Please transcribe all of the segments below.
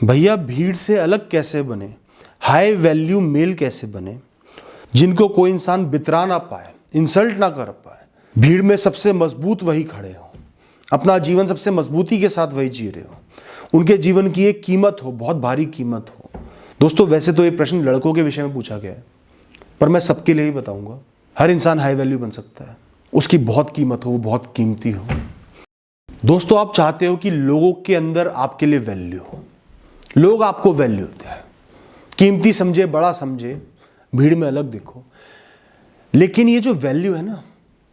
भैया भीड़ से अलग कैसे बने, हाई वैल्यू मेल कैसे बने, जिनको कोई इंसान बितरा ना पाए, इंसल्ट ना कर पाए। भीड़ में सबसे मजबूत वही खड़े हो, अपना जीवन सबसे मजबूती के साथ वही जी रहे हो, उनके जीवन की एक कीमत हो, बहुत भारी कीमत हो। दोस्तों वैसे तो ये प्रश्न लड़कों के विषय में पूछा गया है, पर मैं सबके लिए ही बताऊंगा। हर इंसान हाई वैल्यू बन सकता है, उसकी बहुत कीमत हो, वो बहुत कीमती हो। दोस्तों आप चाहते हो कि लोगों के अंदर आपके लिए वैल्यू हो, लोग आपको वैल्यू देते हैं, कीमती समझे, बड़ा समझे, भीड़ में अलग दिखो। लेकिन ये जो वैल्यू है ना,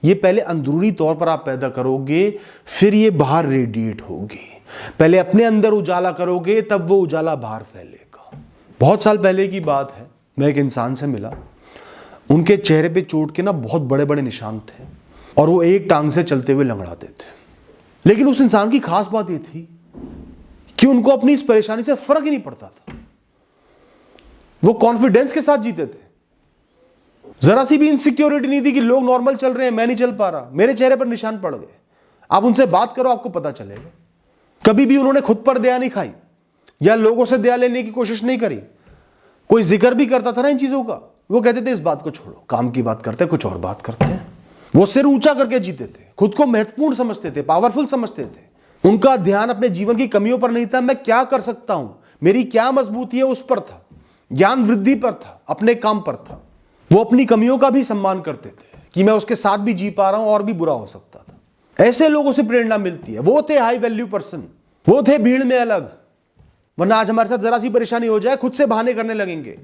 ये पहले अंदरूनी तौर पर आप पैदा करोगे, फिर ये बाहर रेडिएट होगी। पहले अपने अंदर उजाला करोगे, तब वो उजाला बाहर फैलेगा। बहुत साल पहले की बात है, मैं एक इंसान से मिला, उनके चेहरे पे चोट के ना बहुत बड़े बड़े निशान थे और वो एक टांग से चलते हुए लंगड़ाते थे। लेकिन उस इंसान की खास बात ये थी कि उनको अपनी इस परेशानी से फर्क ही नहीं पड़ता था। वो कॉन्फिडेंस के साथ जीते थे, जरा सी भी इनसिक्योरिटी नहीं थी कि लोग नॉर्मल चल रहे हैं, मैं नहीं चल पा रहा, मेरे चेहरे पर निशान पड़ गए। आप उनसे बात करो, आपको पता चलेगा। कभी भी उन्होंने खुद पर दया नहीं खाई या लोगों से दया लेने की कोशिश नहीं करी। कोई जिक्र भी करता था ना इन चीजों का, वो कहते थे इस बात को छोड़ो, काम की बात करते हैं, कुछ और बात करते हैं। वो सिर ऊंचा करके जीते थे, खुद को महत्वपूर्ण समझते थे, पावरफुल समझते थे। उनका ध्यान अपने जीवन की कमियों पर नहीं था, मैं क्या कर सकता हूं, मेरी क्या मजबूती है, उस पर था। ज्ञान वृद्धि पर था, अपने काम पर था। वो अपनी कमियों का भी सम्मान करते थे कि मैं उसके साथ भी जी पा रहा हूं, और भी बुरा हो सकता था। ऐसे लोगों से प्रेरणा मिलती है। वो थे हाई वैल्यू पर्सन, वो थे भीड़ में अलग। वरना आज हमारे साथ जरा सी परेशानी हो जाए, खुद से बहाने करने लगेंगे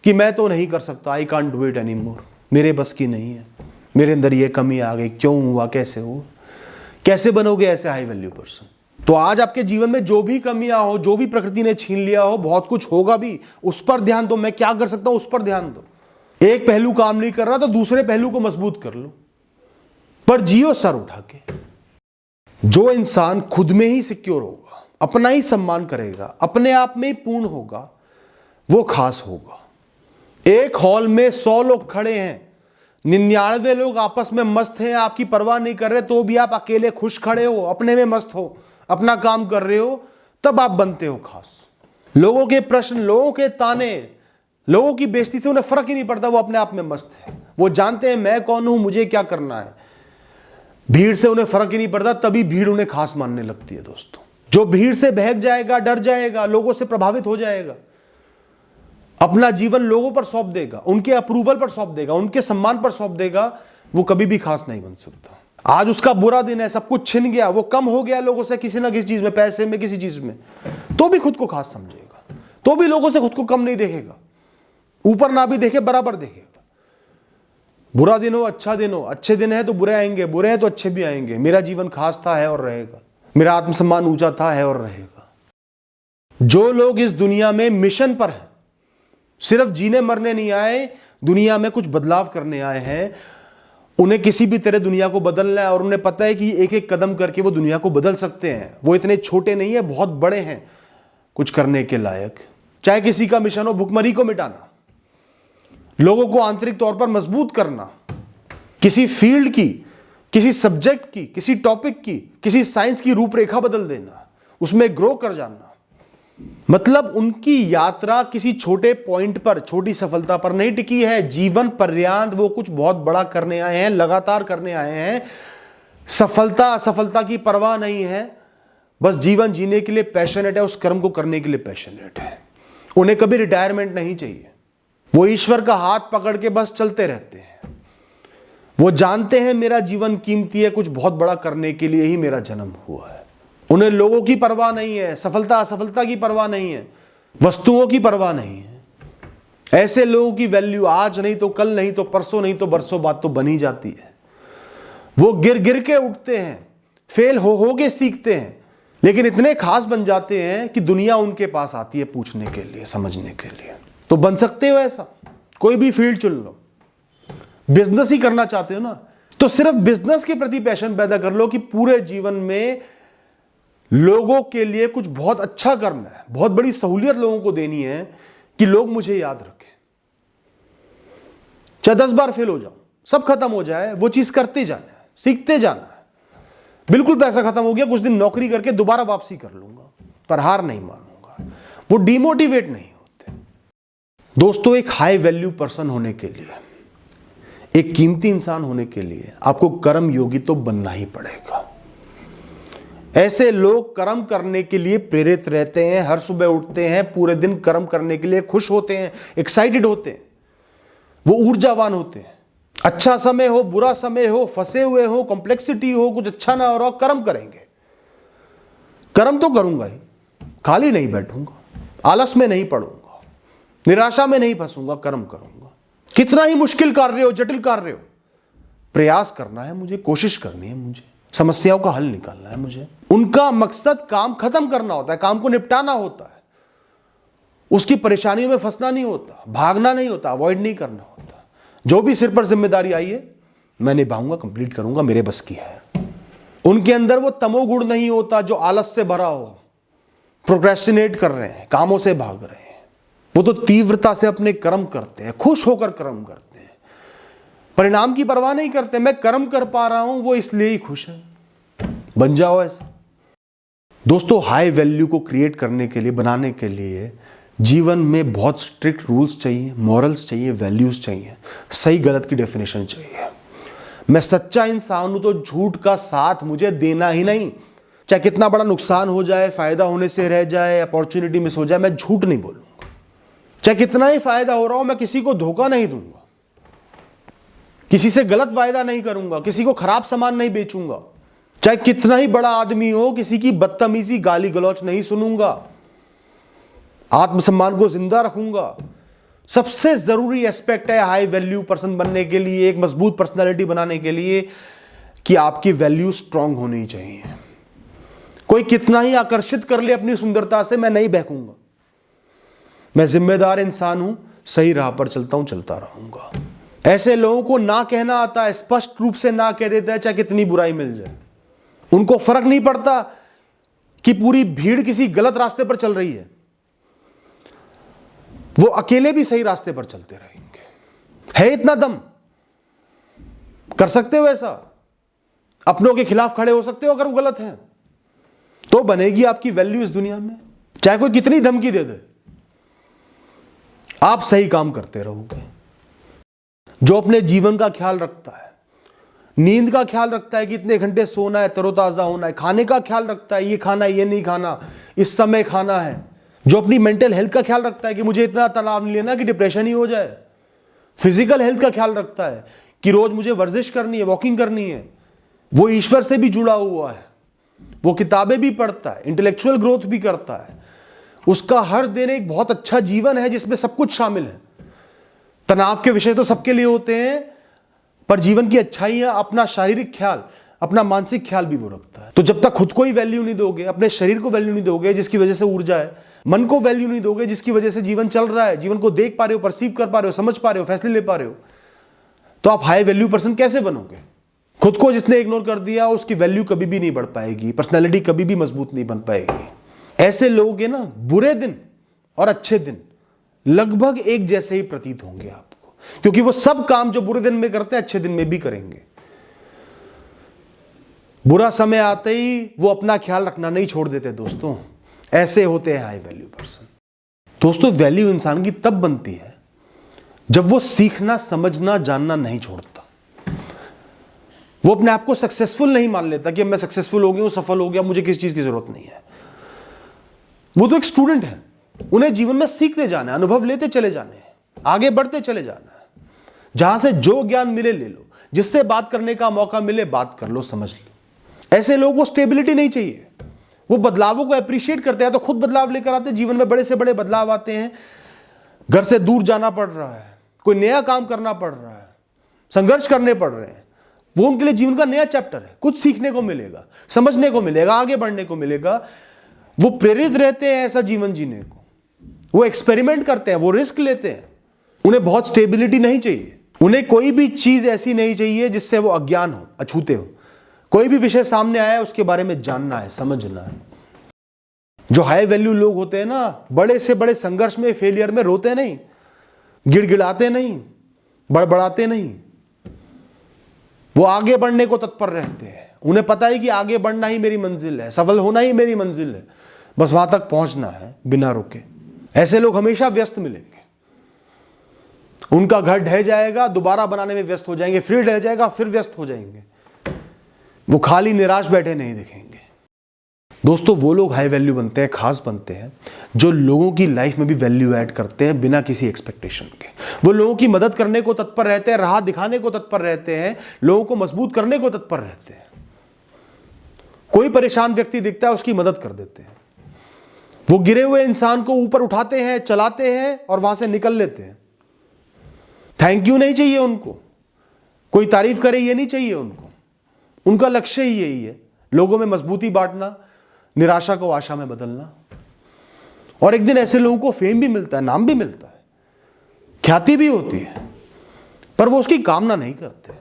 कि मैं तो नहीं कर सकता, I can't do it any more, मेरे बस की नहीं है, मेरे अंदर ये कमी आ गई, क्यों हुआ, कैसे हुआ। कैसे बनोगे ऐसे हाई वैल्यू पर्सन? तो आज आपके जीवन में जो भी कमियां हो, जो भी प्रकृति ने छीन लिया हो, बहुत कुछ होगा भी, उस पर ध्यान दो। मैं क्या कर सकता हूं, उस पर ध्यान दो। एक पहलू काम नहीं कर रहा तो दूसरे पहलू को मजबूत कर लो, पर जियो सर उठा के। जो इंसान खुद में ही सिक्योर होगा, अपना ही सम्मान करेगा, अपने आप में ही पूर्ण होगा, वो खास होगा। एक हॉल में 100 लोग खड़े हैं, 99 लोग आपस में मस्त हैं, आपकी परवाह नहीं कर रहे, तो भी आप अकेले खुश खड़े हो, अपने में मस्त हो, अपना काम कर रहे हो, तब आप बनते हो खास। लोगों के प्रश्न, लोगों के ताने, लोगों की बेइज्जती से उन्हें फर्क ही नहीं पड़ता, वो अपने आप में मस्त है। वो जानते हैं मैं कौन हूं, मुझे क्या करना है। भीड़ से उन्हें फर्क ही नहीं पड़ता, तभी भीड़ उन्हें खास मानने लगती है। दोस्तों जो भीड़ से बहक जाएगा, डर जाएगा, लोगों से प्रभावित हो जाएगा, अपना जीवन लोगों पर सौंप देगा, उनके अप्रूवल पर सौंप देगा, उनके सम्मान पर सौंप देगा, वो कभी भी खास नहीं बन सकता। आज उसका बुरा दिन है, सब कुछ छिन गया, वो कम हो गया लोगों से किसी ना किसी चीज में, पैसे में, किसी चीज में, तो भी खुद को खास समझेगा, तो भी लोगों से खुद को कम नहीं देखेगा, ऊपर ना भी देखे, बराबर देखेगा। बुरा दिन हो, अच्छा दिन हो, अच्छे दिन है तो बुरे आएंगे, बुरे हैं तो अच्छे भी आएंगे। मेरा जीवन खास था, है और रहेगा, मेरा आत्मसम्मान ऊंचा था, है और रहेगा। जो लोग इस दुनिया में मिशन पर हैं, सिर्फ जीने मरने नहीं आए, दुनिया में कुछ बदलाव करने आए हैं, उन्हें किसी भी तरह दुनिया को बदलना है, और उन्हें पता है कि एक एक कदम करके वो दुनिया को बदल सकते हैं। वो इतने छोटे नहीं है, बहुत बड़े हैं कुछ करने के लायक। चाहे किसी का मिशन हो भुखमरी को मिटाना, लोगों को आंतरिक तौर पर मजबूत करना, किसी फील्ड की, किसी सब्जेक्ट की, किसी टॉपिक की, किसी साइंस की रूपरेखा बदल देना, उसमें ग्रो कर जाना। मतलब उनकी यात्रा किसी छोटे पॉइंट पर, छोटी सफलता पर नहीं टिकी है। जीवन पर्यांत वो कुछ बहुत बड़ा करने आए हैं, लगातार करने आए हैं। सफलता असफलता की परवाह नहीं है, बस जीवन जीने के लिए पैशनेट है, उस कर्म को करने के लिए पैशनेट है। उन्हें कभी रिटायरमेंट नहीं चाहिए। वो ईश्वर का हाथ पकड़ के बस चलते रहते हैं। वो जानते हैं मेरा जीवन कीमती है, कुछ बहुत बड़ा करने के लिए ही मेरा जन्म हुआ है। उन्हें लोगों की परवाह नहीं है, सफलता असफलता की परवाह नहीं है, वस्तुओं की परवाह नहीं है। ऐसे लोगों की वैल्यू आज नहीं तो कल, नहीं तो परसों, नहीं तो बरसों बाद तो बन ही जाती है। वो गिर गिर के उठते हैं, फेल हो के सीखते हैं, लेकिन इतने खास बन जाते हैं कि दुनिया उनके पास आती है पूछने के लिए, समझने के लिए। तो बन सकते हो ऐसा, कोई भी फील्ड चुन लो। बिजनेस ही करना चाहते हो ना, तो सिर्फ बिजनेस के प्रति पैशन पैदा कर लो कि पूरे जीवन में लोगों के लिए कुछ बहुत अच्छा करना है, बहुत बड़ी सहूलियत लोगों को देनी है कि लोग मुझे याद रखें। चाहे 10 बार फेल हो जाऊं, सब खत्म हो जाए, वो चीज करते जाना है, सीखते जाना है। बिल्कुल पैसा खत्म हो गया, कुछ दिन नौकरी करके दोबारा वापसी कर लूंगा, पर हार नहीं मानूंगा। वो डिमोटिवेट नहीं होते। दोस्तों, एक हाई वैल्यू पर्सन होने के लिए, एक कीमती इंसान होने के लिए आपको कर्म योगी तो बनना ही पड़ेगा। ऐसे लोग कर्म करने के लिए प्रेरित रहते हैं, हर सुबह उठते हैं, पूरे दिन कर्म करने के लिए खुश होते हैं, एक्साइटेड होते हैं, वो ऊर्जावान होते हैं। अच्छा समय हो, बुरा समय हो, फंसे हुए हो, कॉम्प्लेक्सिटी हो, कुछ अच्छा ना हो रहा, कर्म करेंगे। कर्म तो करूंगा ही, खाली नहीं बैठूंगा, आलस में नहीं पड़ूंगा, निराशा में नहीं फंसूंगा, कर्म करूंगा। कितना ही मुश्किल कार्य हो, जटिल कार्य हो, प्रयास करना है मुझे, कोशिश करनी है मुझे, समस्याओं का हल निकालना है मुझे। उनका मकसद काम खत्म करना होता है, काम को निपटाना होता है, उसकी परेशानियों में फंसना नहीं होता, भागना नहीं होता, अवॉइड नहीं करना होता। जो भी सिर पर जिम्मेदारी आई है मैं निभाऊंगा, कंप्लीट करूंगा, मेरे बस की है। उनके अंदर वो तमोगुण नहीं होता जो आलस से भरा हो, प्रोक्रेस्टिनेट कर रहे हैं, कामों से भाग रहे हैं। वो तो तीव्रता से अपने कर्म करते हैं, खुश होकर कर्म करते हैं, परिणाम की परवाह नहीं करते। मैं कर्म कर पा रहा हूं वो इसलिए ही खुश है। बन जाओ ऐसा। दोस्तों, हाई वैल्यू को क्रिएट करने के लिए, बनाने के लिए जीवन में बहुत स्ट्रिक्ट रूल्स चाहिए, मॉरल्स चाहिए, वैल्यूज चाहिए, सही गलत की डेफिनेशन चाहिए। मैं सच्चा इंसान हूं तो झूठ का साथ मुझे देना ही नहीं। चाहे कितना बड़ा नुकसान हो जाए, फायदा होने से रह जाए, अपॉर्चुनिटी मिस हो जाए, मैं झूठ नहीं बोलूंगा। चाहे कितना ही फायदा हो रहा हो, मैं किसी को धोखा नहीं दूंगा, किसी से गलत वायदा नहीं करूंगा, किसी को खराब सामान नहीं बेचूंगा। चाहे कितना ही बड़ा आदमी हो, किसी की बदतमीजी, गाली गलौच नहीं सुनूंगा, आत्मसम्मान को जिंदा रखूंगा। सबसे जरूरी एस्पेक्ट है हाई वैल्यू पर्सन बनने के लिए, एक मजबूत पर्सनालिटी बनाने के लिए, कि आपकी वैल्यू स्ट्रांग होनी चाहिए। कोई कितना ही आकर्षित कर ले अपनी सुंदरता से, मैं नहीं बहकूंगा। मैं जिम्मेदार इंसान हूं, सही राह पर चलता हूं, चलता रहूंगा। ऐसे लोगों को ना कहना आता है, स्पष्ट रूप से ना कह देता है, चाहे कितनी बुराई मिल जाए। उनको फर्क नहीं पड़ता कि पूरी भीड़ किसी गलत रास्ते पर चल रही है, वो अकेले भी सही रास्ते पर चलते रहेंगे। है इतना दम, कर सकते हो ऐसा, अपनों के खिलाफ खड़े हो सकते हो। अगर वो गलत है तो बनेगी आपकी वैल्यू इस दुनिया में, चाहे कोई कितनी धमकी दे दे, आप सही काम करते रहोगे। जो अपने जीवन का ख्याल रखता है, नींद का ख्याल रखता है कि इतने घंटे सोना है, तरोताजा होना है, खाने का ख्याल रखता है, ये खाना ये नहीं खाना, इस समय खाना है। जो अपनी मेंटल हेल्थ का ख्याल रखता है कि मुझे इतना तनाव नहीं लेना कि डिप्रेशन ही हो जाए। फिजिकल हेल्थ का ख्याल रखता है कि रोज मुझे वर्जिश करनी है, वॉकिंग करनी है। वो ईश्वर से भी जुड़ा हुआ है, वो किताबें भी पढ़ता है, इंटेलेक्चुअल ग्रोथ भी करता है। उसका हर दिन एक बहुत अच्छा जीवन है जिसमें सब कुछ शामिल है। तनाव के विषय तो सबके लिए होते हैं, पर जीवन की अच्छाइयां, अपना शारीरिक ख्याल, अपना मानसिक ख्याल भी वो रखता है। तो जब तक खुद को ही वैल्यू नहीं दोगे, अपने शरीर को वैल्यू नहीं दोगे जिसकी वजह से ऊर्जा है, मन को वैल्यू नहीं दोगे जिसकी वजह से जीवन चल रहा है, जीवन को देख पा रहे हो, परसीव कर पा रहे हो, समझ पा रहे हो, फैसले ले पा रहे हो, तो आप हाई वैल्यू पर्सन कैसे बनोगे? खुद को जिसने इग्नोर कर दिया उसकी वैल्यू कभी भी नहीं बढ़ पाएगी, पर्सनैलिटी कभी भी मजबूत नहीं बन पाएगी। ऐसे लोगों के ना बुरे दिन और अच्छे दिन लगभग एक जैसे ही प्रतीत होंगे आपको, क्योंकि वो सब काम जो बुरे दिन में करते हैं अच्छे दिन में भी करेंगे। बुरा समय आते ही वो अपना ख्याल रखना नहीं छोड़ देते। दोस्तों, ऐसे होते हैं हाई वैल्यू पर्सन। दोस्तों, वैल्यू इंसान की तब बनती है जब वो सीखना, समझना, जानना नहीं छोड़ता। वो अपने आप को सक्सेसफुल नहीं मान लेता कि मैं सक्सेसफुल हो गया हूं, सफल हो गया, मुझे किसी चीज की जरूरत नहीं है। वो तो एक स्टूडेंट है, उन्हें जीवन में सीखते जाना है, अनुभव लेते चले जाने हैं, आगे बढ़ते चले जाना है। जहां से जो ज्ञान मिले ले लो, जिससे बात करने का मौका मिले बात कर लो, समझ लो। ऐसे लोगों को स्टेबिलिटी नहीं चाहिए, वो बदलावों को अप्रिशिएट करते हैं तो खुद बदलाव लेकर आते हैं। जीवन में बड़े से बड़े बदलाव आते हैं, घर से दूर जाना पड़ रहा है, कोई नया काम करना पड़ रहा है, संघर्ष करने पड़ रहे हैं, वो उनके लिए जीवन का नया चैप्टर है। कुछ सीखने को मिलेगा, समझने को मिलेगा, आगे बढ़ने को मिलेगा। वो प्रेरित रहते हैं ऐसा जीवन जीने को, वो एक्सपेरिमेंट करते हैं, वो रिस्क लेते हैं। उन्हें बहुत स्टेबिलिटी नहीं चाहिए, उन्हें कोई भी चीज ऐसी नहीं चाहिए जिससे वो अज्ञान हो, अछूते हो। कोई भी विषय सामने आया है उसके बारे में जानना है, समझना है। जो हाई वैल्यू लोग होते हैं ना, बड़े से बड़े संघर्ष में, फेलियर में रोते नहीं, गिड़गिड़ाते नहीं, बड़बड़ाते नहीं, वो आगे बढ़ने को तत्पर रहते हैं। उन्हें पता है कि आगे बढ़ना ही मेरी मंजिल है, सफल होना ही मेरी मंजिल है, बस वहां तक पहुंचना है बिना रुके। ऐसे लोग हमेशा व्यस्त मिलेंगे। उनका घर ढह जाएगा, दोबारा बनाने में व्यस्त हो जाएंगे, फिर ढह जाएगा, फिर व्यस्त हो जाएंगे। वो खाली निराश बैठे नहीं दिखेंगे। दोस्तों, वो लोग हाई वैल्यू बनते हैं, खास बनते हैं, जो लोगों की लाइफ में भी वैल्यू ऐड करते हैं बिना किसी एक्सपेक्टेशन के। वो लोगों की मदद करने को तत्पर रहते हैं, राह दिखाने को तत्पर रहते हैं, लोगों को मजबूत करने को तत्पर रहते हैं। कोई परेशान व्यक्ति दिखता है, उसकी मदद कर देते हैं। वो गिरे हुए इंसान को ऊपर उठाते हैं, चलाते हैं और वहां से निकल लेते हैं। थैंक यू नहीं चाहिए उनको, कोई तारीफ करे ये नहीं चाहिए उनको। उनका लक्ष्य ही यही है, लोगों में मजबूती बांटना, निराशा को आशा में बदलना। और एक दिन ऐसे लोगों को फेम भी मिलता है, नाम भी मिलता है, ख्याति भी होती है, पर वो उसकी कामना नहीं करते।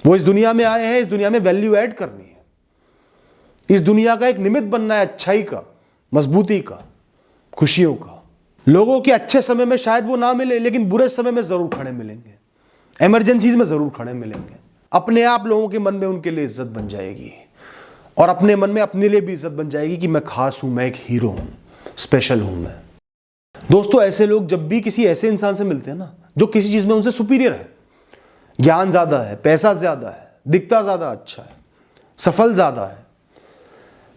वो इस दुनिया में आए हैं, इस दुनिया में वैल्यू ऐड करनी है, इस दुनिया का एक निमित्त बनना है, अच्छाई का, मजबूती का, खुशियों का। लोगों के अच्छे समय में शायद वो ना मिले, लेकिन बुरे समय में जरूर खड़े मिलेंगे, इमरजेंसीज में जरूर खड़े मिलेंगे। अपने आप लोगों के मन में उनके लिए इज्जत बन जाएगी, और अपने मन में अपने लिए भी इज्जत बन जाएगी कि मैं खास हूं, मैं एक हीरो हूं, स्पेशल हूं मैं। दोस्तों, ऐसे लोग जब भी किसी ऐसे इंसान से मिलते हैं ना, जो किसी चीज में उनसे सुपीरियर है, ज्ञान ज्यादा है, पैसा ज्यादा है, दिखता ज्यादा अच्छा है, सफल ज्यादा है,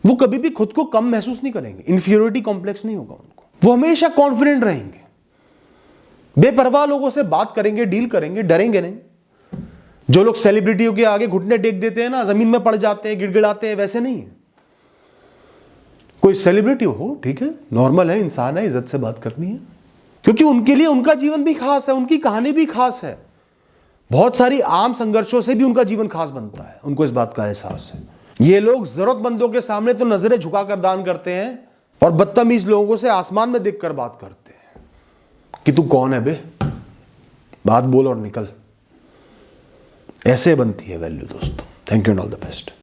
वो कभी भी खुद को कम महसूस नहीं करेंगे, इंफीरियरिटी कॉम्प्लेक्स नहीं होगा उनको। वो हमेशा कॉन्फिडेंट रहेंगे, बेपरवाह लोगों से बात करेंगे, डील करेंगे, डरेंगे नहीं। जो लोग सेलिब्रिटियों के आगे घुटने टेक देते हैं ना, जमीन में पड़ जाते हैं, गिड़गिड़ाते हैं, वैसे नहीं है। कोई सेलिब्रिटी हो, ठीक है, नॉर्मल है, इंसान है, इज्जत से बात करनी है, क्योंकि उनके लिए उनका जीवन भी खास है, उनकी कहानी भी खास है। बहुत सारी आम संघर्षों से भी उनका जीवन खास बनता है, उनको इस बात का एहसास है। ये लोग जरूरतमंदों के सामने तो नजरें झुकाकर दान करते हैं, और बदतमीज लोगों से आसमान में देखकर बात करते हैं कि तू कौन है बे, बात बोल और निकल। ऐसे बनती है वैल्यू दोस्तों। Thank you and all the best.